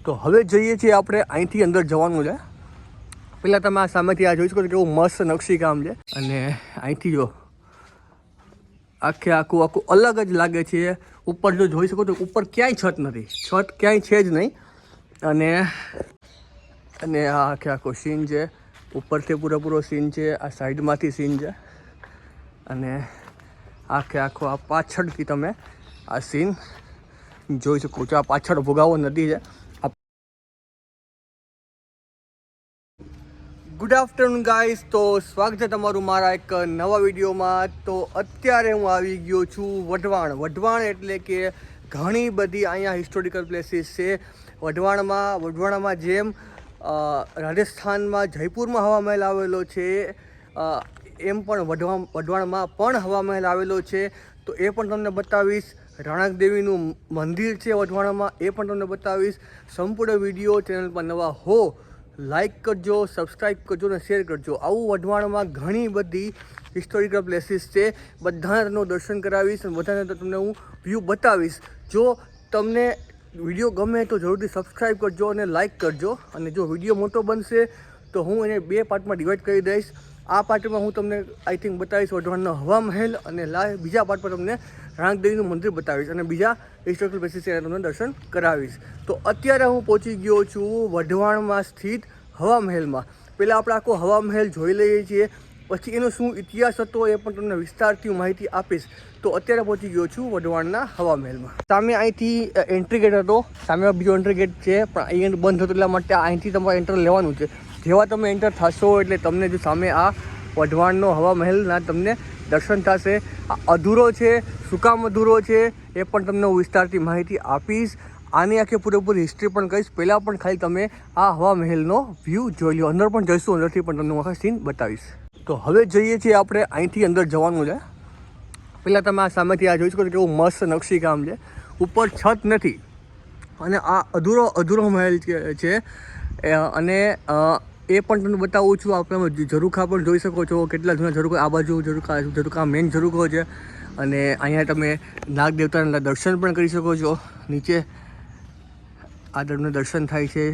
તો હવે જઈએ છીએ આપણે અહીંથી અંદર જવાનું છે. પહેલાં તમે આ સામેથી આ જોઈ શકો છો કેવું મસ્ત નકશીકામ છે. અને અહીંથી જો આખું અલગ જ લાગે છે. ઉપર જો જોઈ શકો તો ઉપર ક્યાંય છત નથી, છત ક્યાંય છે જ નહીં. અને આ આખો સીન છે, ઉપરથી પૂરો સીન છે, આ સાઈડમાંથી સીન છે. અને આખો આ પાછળથી તમે આ સીન જોઈ શકો છો. આ પાછળ ભોગાવો નદી છે. Good afternoon guys. તો સ્વાગત છે તમારું મારા એક નવા વિડીયોમાં. તો અત્યારે હું આવી ગયો છું વઢવાણ એટલે કે ઘણી બધી અહીંયા હિસ્ટોરિકલ પ્લેસીસ છે વઢવાણમાં જેમ રાજસ્થાનમાં જયપુરમાં હવા મહેલ આવેલો છે એમ પણ વઢવાણમાં પણ હવા મહેલ આવેલો છે. તો એ પણ તમને બતાવીશ. રાણક દેવીનું મંદિર છે વઢવાણમાં, એ પણ તમને બતાવીશ. સંપૂર્ણ વિડીયો ચેનલ પર નવા હો લાઈક કરજો, સબસ્ક્રાઈબ કરજો અને શેર કરજો. આવું વઢવાણમાં ઘણી બધી હિસ્ટોરિકલ પ્લેસીસ છે, બધાનું દર્શન કરાવીશ અને બધાને તમને હું વ્યૂ બતાવીશ. જો તમને વિડીયો ગમે તો જરૂરથી સબસ્ક્રાઈબ કરજો અને લાઈક કરજો. અને જો વિડીયો મોટો બનશે તો હું એને 2 પાર્ટમાં ડિવાઈડ કરી દઈશ. આ પાર્ટમાં હું તમને આઈ થિંક બતાવીશ વઢવાણનો હવા મહેલ, અને બીજા પાર્ટ પર તમને રાણક દેવીનું મંદિર બતાવીશ અને બીજા હિસ્ટોરિકલ પ્લેસીસ છે તમને દર્શન કરાવીશ. તો અત્યારે હું પહોંચી ગયો છું વઢવાણમાં સ્થિત હવા મહેલમાં. પહેલાં આપણે આખો હવા મહેલ જોઈ લઈએ છીએ, પછી એનો શું ઇતિહાસ હતો એ પણ તમને વિસ્તારથી માહિતી આપીશ. તો અત્યારે પહોંચી ગયો છું વઢવાણના હવા મહેલમાં. સામે અહીંથી એન્ટ્રી ગેટ હતો, સામે બીજો એન્ટ્રી ગેટ છે પણ અહીં બંધ હતો, એટલા માટે અહીંથી તમારે એન્ટર લેવાનું છે. જેવા તમે એન્ટર થશો એટલે તમને જો સામે આ વઢવાણનો હવા મહેલના તમને દર્શન થશે. આ અધૂરો છે, શું કામ અધૂરો છે એ પણ તમને હું વિસ્તારથી માહિતી આપીશ. આની આખી પૂરેપૂરી હિસ્ટ્રી પણ કહીશ. પહેલાં પણ ખાલી તમે આ હવા મહેલનો વ્યૂ જોઈ લો. અંદર પણ જઈશું, અંદરથી પણ તમને આખા સીન બતાવીશ. તો હવે જઈએ છીએ આપણે અહીંથી અંદર જવાનું છે. પહેલાં તમે આ સામેથી આ જોઈ શકો છો કેવું મસ્ત નકશીકામ છે. ઉપર છત નથી અને આ અધૂરો મહેલ છે. અને એ પણ તમને બતાવું છું. આપણે ઝરૂખા પણ જોઈ શકો છો, કેટલા જૂના ઝરૂખા. આ બાજુ ઝરૂખા મેઇન ઝરૂખો છે. અને અહીંયા તમે નાગ દેવતાના દર્શન પણ કરી શકો છો. નીચે આ તમને દર્શન થાય છે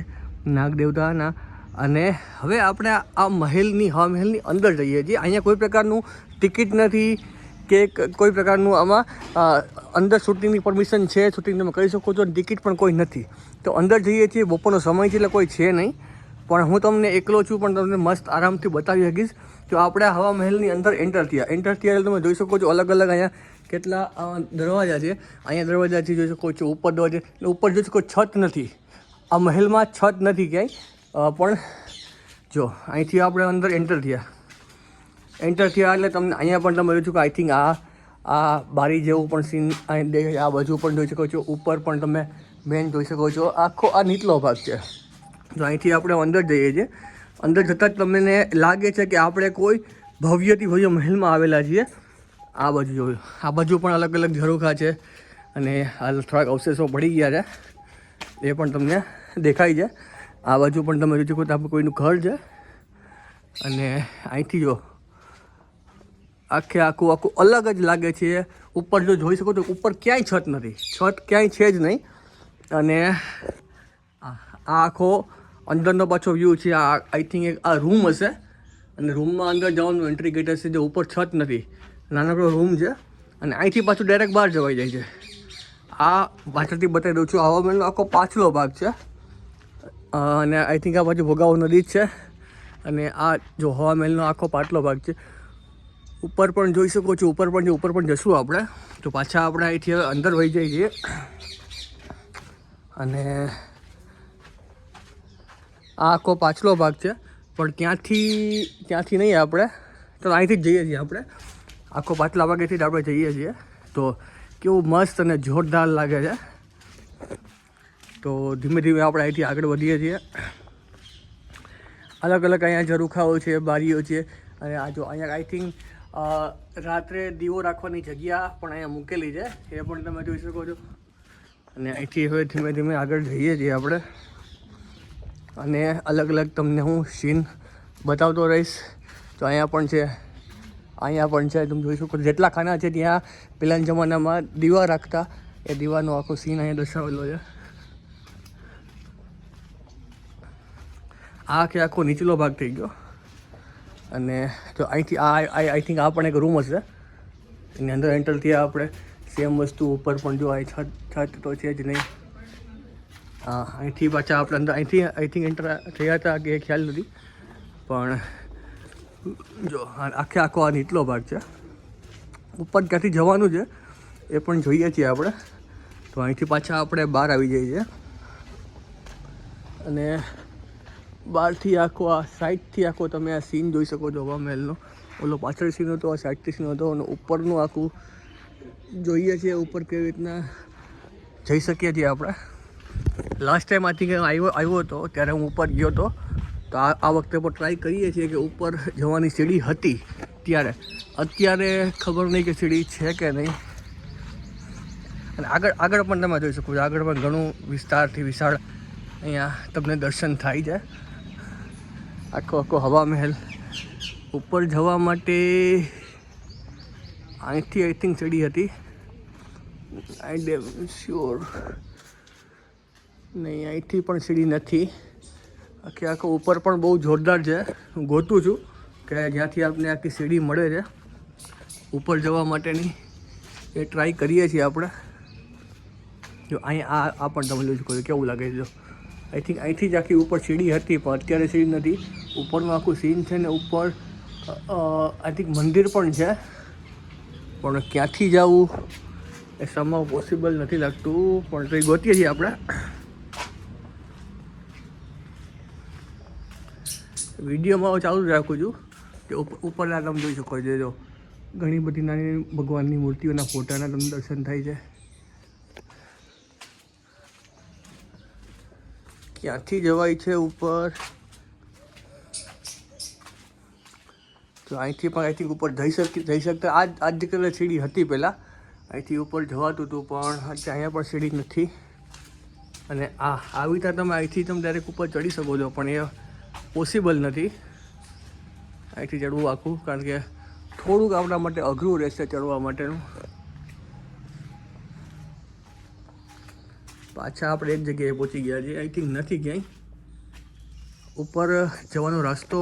નાગ દેવતાના. અને હવે આપણે આ હવા મહેલની અંદર જઈએ છીએ. અહીંયા કોઈ પ્રકારનું ટિકિટ નથી કે કોઈ પ્રકારનું આમાં અંદર શૂટિંગની પરમિશન છે, શૂટિંગ તમે કરી શકો છો. ટિકિટ પણ કોઈ નથી. તો અંદર જઈએ છીએ. બપોરનો સમય છે એટલે કોઈ છે નહીં, પણ હું તમને એકલો છું પણ તમને મસ્ત આરામથી બતાવી શકીશ. તો આપણે હવા મહેલની અંદર એન્ટર થયા એટલે તમે જોઈ શકો છો અલગ અહીંયા કેટલા દરવાજા છે. અહીંયા દરવાજાથી જોઈ શકો છો ઉપર દરવાજા, ઉપર જોઈ શકો છત નથી. આ મહેલમાં છત નથી ક્યાંય. પણ જો અહીંથી આપણે અંદર એન્ટર થયા એટલે તમને અહીંયા પણ તમે જોઈ શકો. આઈ થિંક આ બારી જેવું પણ સીન અહીં દેખાય. આ બાજુ પણ જોઈ શકો છો, ઉપર પણ તમે મેન જોઈ શકો છો. આખો આ નીચલો ભાગ છે. તો અહીંથી આપણે અંદર જઈએ છીએ. અંદર જતાં જ તમને લાગે છે કે આપણે કોઈ ભવ્યથી ભવ્ય મહેલમાં આવેલા છીએ. આ બાજુ જોયું, આ બાજુ પણ અલગ ઝરૂખા છે અને હાલ થોડાક અવશેષો પડી ગયા છે, એ પણ તમને દેખાય છે. આ બાજુ પણ તમે જોઈ શકો તો આપણે કોઈનું ઘર છે. અને અહીંથી જો આખું અલગ જ લાગે છે. ઉપર જો જોઈ શકો તો ઉપર ક્યાંય છત નથી, છત ક્યાંય છે જ નહીં. અને આ આખો અંદરનો પાછો વ્યૂ છે. આ આઈ થિંક આ રૂમ હશે અને રૂમમાં અંદર જવાનું એન્ટ્રી ગેટ હશે. જે ઉપર છત નથી, નાનકડો રૂમ છે. અને અહીંથી પાછું ડાયરેક્ટ બહાર જવાઈ જાય છે. આ પાછળથી બતાવી દઉં છું. હવા મહેલનો આખો પાછલો ભાગ છે. અને આઈ થિંક આ બાજુ ભોગાવો નદી જ છે. અને આ જો હવા મહેલનો આખો પાછલો ભાગ છે. ઉપર પણ જોઈ શકો છો, ઉપર પણ જશું આપણે. તો પાછા આપણે અહીંથી હવે અંદર વહી જઈએ છીએ. અને આ આખો પાછલો ભાગ છે, પણ ત્યાંથી નહીં આપણે, તો અહીંથી જ જઈએ છીએ આપણે. આખો પાછલા ભાગેથી જ આપણે જઈએ છીએ. તો કેવું મસ્ત અને જોરદાર લાગે છે. તો ધીમે આપણે અહીંથી આગળ વધીએ છીએ. અલગ અહીંયા ઝરૂખાઓ છે, બારીઓ છે. અને આ જો અહીંયા આઈ થિંક રાત્રે દીવો રાખવાની જગ્યા પણ અહીંયા મૂકેલી છે, એ પણ તમે જોઈ શકો છો. અને અહીંથી હવે ધીમે આગળ જઈએ છીએ આપણે. અને અલગ તમને હું સીન બતાવતો રહીશ. તો અહીંયા પણ છે, તમે જોઈ શકો. જેટલા ખાના છે ત્યાં પહેલાંના જમાનામાં દીવા રાખતા, એ દીવાનો આખો સીન અહીંયા દર્શાવેલો છે. આ કે આખો નીચલો ભાગ થઈ ગયો. અને જો અહીંથી આઈ થિંક આ પણ એક રૂમ હશે, એની અંદર એન્ટર થયા આપણે. સેમ વસ્તુ ઉપર પણ જો અહીં છત તો છે જ નહીં. હા, અહીંથી પાછા આપણે અંદર અહીંથી આઈ થિંક એન્ટર થયા હતા કે ખ્યાલ નથી, પણ જો આખો આ નીચલો ભાગ છે. ઉપર ક્યાંથી જવાનું છે એ પણ જોઈએ છીએ આપણે. તો અહીંથી પાછા આપણે બહાર આવી જઈએ છીએ અને બહારથી આખો આ સાઈડથી આખો તમે આ સીન જોઈ શકો છો હવા મહેલનો. ઓલો પાછળ સીન હતો, આ સાઈડથી સીન હતો, અને ઉપરનું આખું જોઈએ છીએ ઉપર કેવી રીતના જઈ શકીએ છીએ આપણે. લાસ્ટ ટાઈમ આથી કે આવ્યો હતો ત્યારે હું ઉપર ગયો હતો, તો આ વખતે પણ ટ્રાય કરીએ છીએ કે ઉપર જવાની સીડી હતી ત્યારે. અત્યારે ખબર નહીં કે સીડી છે કે નહીં. અને આગળ પણ તમે જોઈ શકો છો, આગળ પણ ઘણું વિસ્તારથી વિશાળ અહીંયા તમને દર્શન થાય છે. આખો હવા મહેલ. ઉપર જવા માટે અહીંથી આઈ થિંક સીડી હતી, આઈ ડેમ શ્યોર નહીં. અહીંથી પણ સીડી નથી. આખો ઉપર પણ બહુ જોરદાર છે. હું ગોતું છું કે જ્યાંથી આપણે આખી સીડી મળે છે ઉપર જવા માટેની, એ ટ્રાય કરીએ છીએ આપણે. જો અહીંયા આ પણ તમે જોઈ શકો છો કેવું લાગે છે. જો આઈ થિંક અહીંથી જ આખી ઉપર સીડી હતી, પણ અત્યારે સીડી નથી. ઉપરનું આખું સીન છે ને ઉપર આઈ થિંક મંદિર પણ છે, પણ ક્યાંથી જવું એ સમય પોસિબલ નથી લાગતું, પણ કંઈ ગોતીએ છીએ આપણે. વિડીયોમાં ચાલુ જ રાખું છું કે ઉપરના તમે જોઈ શકો છો. જો ઘણી બધી નાની ભગવાનની મૂર્તિઓના ફોટાના તમને દર્શન થાય છે. ક્યાંથી જવાય છે ઉપર? તો અહીંથી પણ આઈ થિંક ઉપર જઈ શકતા. આ જ કલર સીડી હતી પહેલાં, અહીંથી ઉપર જવાતું હતું, પણ અહીંયા પણ સીડી નથી. અને આવી રીતે તમે અહીંથી તમે ડાયરેક્ટ ઉપર ચડી શકો છો, પણ એ પોસિબલ નથી અહીંથી ચડવું આખું, કારણ કે થોડુંક આપણા માટે અઘરું રહેશે ચડવા માટેનું. પાછા આપણે એક જગ્યાએ પહોંચી ગયા છીએ. આઈ થિંક નથી ક્યાંય ઉપર જવાનો રસ્તો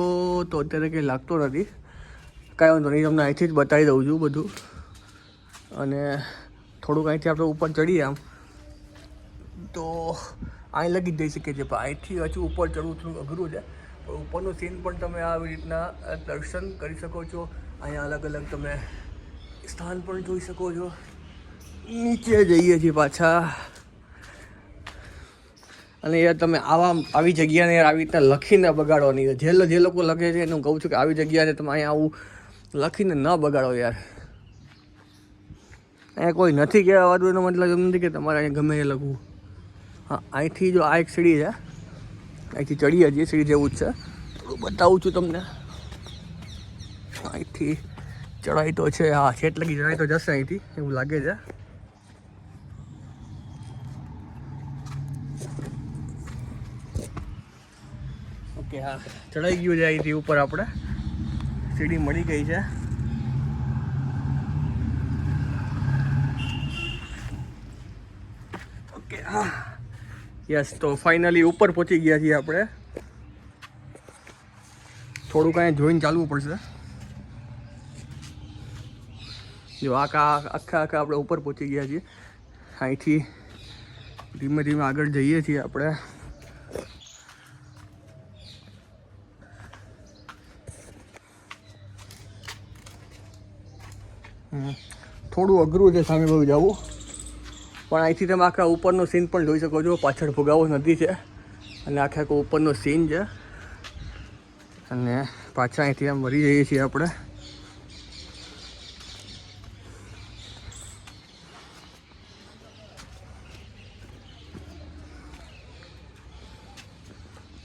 તો અત્યારે કંઈ લાગતો નથી. કાંઈ વાંધો નહીં, તમને અહીંથી જ બતાવી દઉં છું બધું. અને થોડુંક અહીંથી આપણે ઉપર ચડીએ આમ તો અહીં લગી જ જઈ શકીએ છીએ, પણ અહીંથી હજુ ઉપર ચડવું થોડું અઘરું છે. પણ ઉપરનું સીન પણ તમે આવી રીતના દર્શન કરી શકો છો. અહીંયા અલગ અલગ તમે સ્થાન પણ જોઈ શકો છો. નીચે જઈએ છીએ પાછા. અને યાર તમે આવી જગ્યાને યાર આવી રીતના લખીને બગાડવાની. જે લોકો લખે છે એને હું કહું છું કે આવી જગ્યાને તમે અહીંયા આવું લખીને ન બગાડો યાર. અહીંયા કોઈ નથી કહેવા વાળું, એનો મતલબ એમ નથી કે તમારે અહીંયા ગમે એ લખવું. હા, અહીંથી જો આ એક સીડી છે, અહીંથી ચડીએ છીએ, સીડી જેવું જ છે. થોડું બતાવું છું તમને. અહીંથી ચડાઈ તો છે, હા છેટ લગી ચડાઈ તો જશે અહીંથી એવું લાગે છે. ઓકે, હા ચડાઈ ગયું છે અહીંથી ઉપર. આપણે સીડી મળી ગઈ છે. ઓકે, હા યસ, તો ફાઇનલી ઉપર પહોંચી ગયા છીએ આપણે. થોડુંક અહીંયા જોઈને ચાલવું પડશે. જો આખા આપણે ઉપર પહોંચી ગયા છીએ. અહીંથી ધીમે ધીમે આગળ જઈએ છીએ આપણે. થોડું અઘરું છે સામે બાજુ જવું, પણ અહીંથી તમે આખા ઉપરનો સીન પણ જોઈ શકો છો. પાછળ ભોગાવો નદી છે અને આખો ઉપરનો સીન છે. અને પાછા અહીંથી આમ વળી જઈએ છીએ આપણે.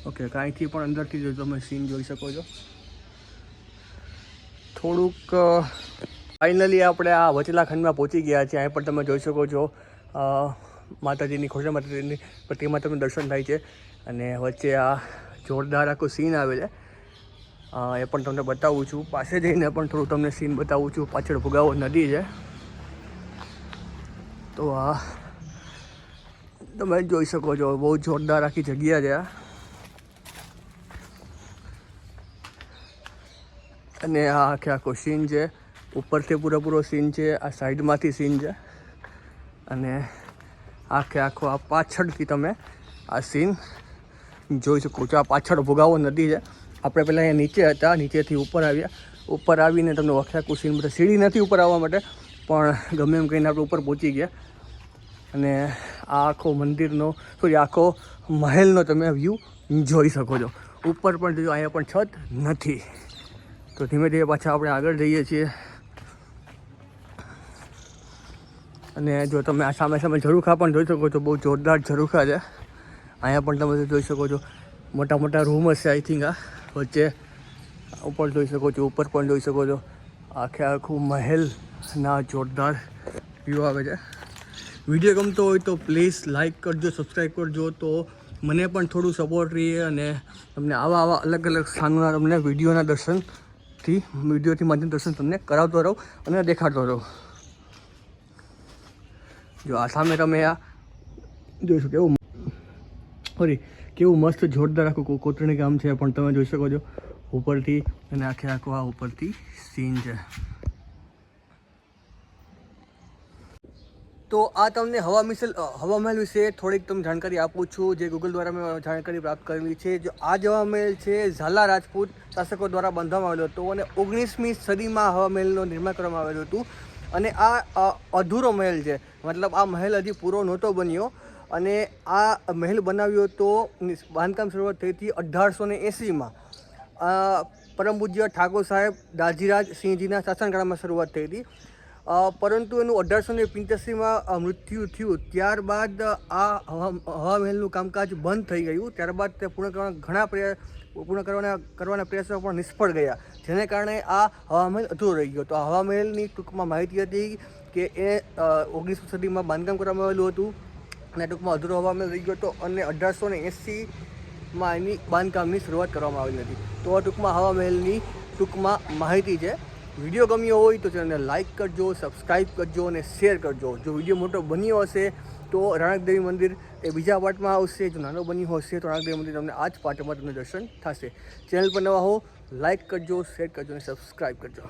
ઓકે, કાંઈથી પણ અંદરથી જો તમે સીન જોઈ શકો છો. થોડુંક ફાઇનલી આપણે આ વચલા ખંડમાં પહોંચી ગયા છીએ. અહીં પણ તમે જોઈ શકો છો માતાજીની, ખોડિયાર માતાજીની પ્રતિમા તમને દર્શન થાય છે. અને વચ્ચે આ જોરદાર આખું સીન આવે છે, એ પણ તમને બતાવું છું. પાસે જઈને પણ થોડું તમને સીન બતાવું છું. પાછળ ભોગાવો નદી છે, તો આ તમે જોઈ શકો છો. બહુ જોરદાર આખી જગ્યા છે આ. અને આ આખો સીન છે, ઉપરથી પૂરેપૂરો સીન છે, આ સાઈડમાંથી સીન છે, અને આખો આ પાછળથી તમે આ સીન જોઈ શકો છો. આ પાછળ ભોગાવો નદી છે. આપણે પહેલાં અહીંયા નીચે હતા, નીચેથી ઉપર આવ્યા. ઉપર આવીને તમને આખું સીન બધા સીડી નથી ઉપર આવવા માટે, પણ ગમે એમ કહીને આપણે ઉપર પહોંચી ગયા. અને આ આખો મંદિરનો આખો મહેલનો તમે વ્યૂ જોઈ શકો છો. ઉપર પણ જોજો, અહીંયા પણ છત નથી. તો ધીમે ધીમે પાછા આપણે આગળ જઈએ છીએ. અને જો તમે આ સામે ઝરૂખા પણ જોઈ શકો છો, બહુ જોરદાર ઝરૂખા છે. અહીંયા પણ તમે જોઈ શકો છો, મોટા મોટા રૂમ હશે આઈ થિંક. આ વચ્ચે ઉપર જોઈ શકો છો, ઉપર પણ જોઈ શકો છો. આખું મહેલના જોરદાર વ્યૂ આવે છે. વિડીયો ગમતો હોય તો પ્લીઝ લાઇક કરજો, સબસ્ક્રાઈબ કરજો, તો મને પણ થોડું સપોર્ટ રહીએ અને તમને આવા અલગ અલગ સ્થાનોના તમને વિડીયોથી માધ્યમ દર્શન તમને કરાવતો રહું અને દેખાડતો રહું. જો આ સામે તમે આ જોઈશું કેવું મસ્ત જોરદાર આખું કોતરણી કામ છે, પણ તમે જોઈ શકો છો ઉપરથી, અને આખું આ ઉપરથી સીન છે. તો આ તમને હવા મહેલ વિશે થોડીક તમને જાણકારી આપું છું, જે ગૂગલ દ્વારા મેં જાણકારી પ્રાપ્ત કરેલી છે. જો આ હવા મહેલ છે, ઝાલા રાજપૂત શાસકો દ્વારા બાંધવામાં આવેલો હતો, અને 19મી સદીમાં હવા મહેલનું નિર્માણ કરવામાં આવેલું હતું. અને આ અધૂરો મહેલ છે, મતલબ આ મહેલ હજી પૂરો નહોતો બન્યો. અને આ મહેલ બનાવ્યો તો બાંધકામ શરૂઆત થઈ હતી 1880માં. પરમ પૂજ્ય ઠાકોર સાહેબ દાજીરાજ સિંહજીના શાસનકાળમાં શરૂઆત થઈ હતી. પરંતુ એનું 1885માં મૃત્યુ થયું. ત્યારબાદ આ હવા મહેલનું કામકાજ બંધ થઈ ગયું. ત્યારબાદ તે પૂર્ણ કરવાના પ્રયાસો પણ નિષ્ફળ ગયા, જેને કારણે આ હવા મહેલ અધૂરો રહી ગયો. તો આ હવા મહેલની ટૂંકમાં માહિતી હતી કે એ 19મી સદીમાં બાંધકામ કરવામાં આવેલું હતું, અને ટૂંકમાં અધૂરો હવા મહેલ રહી ગયો હતો, અને 1880માં એની બાંધકામની શરૂઆત કરવામાં આવેલી હતી. તો આ ટૂંકમાં હવા મહેલની માહિતી છે. વિડીયો ગમ્યો હોય તો ચેનલને લાઇક કરજો, સબસ્ક્રાઈબ કરજો અને શેર કરજો. જો વિડીયો મોટો બન્યો હશે તો રાણકદેવી મંદિર એ બીજા પાર્ટમાં આવશે. જો નાનો બન્યો હશે તો રાણકદેવી મંદિર તમને આ જ પાર્ટમાં તમને દર્શન થશે. ચેનલ પર નવા હો, લાઇક કરજો, શેર કરજો અને સબસ્ક્રાઈબ કરજો.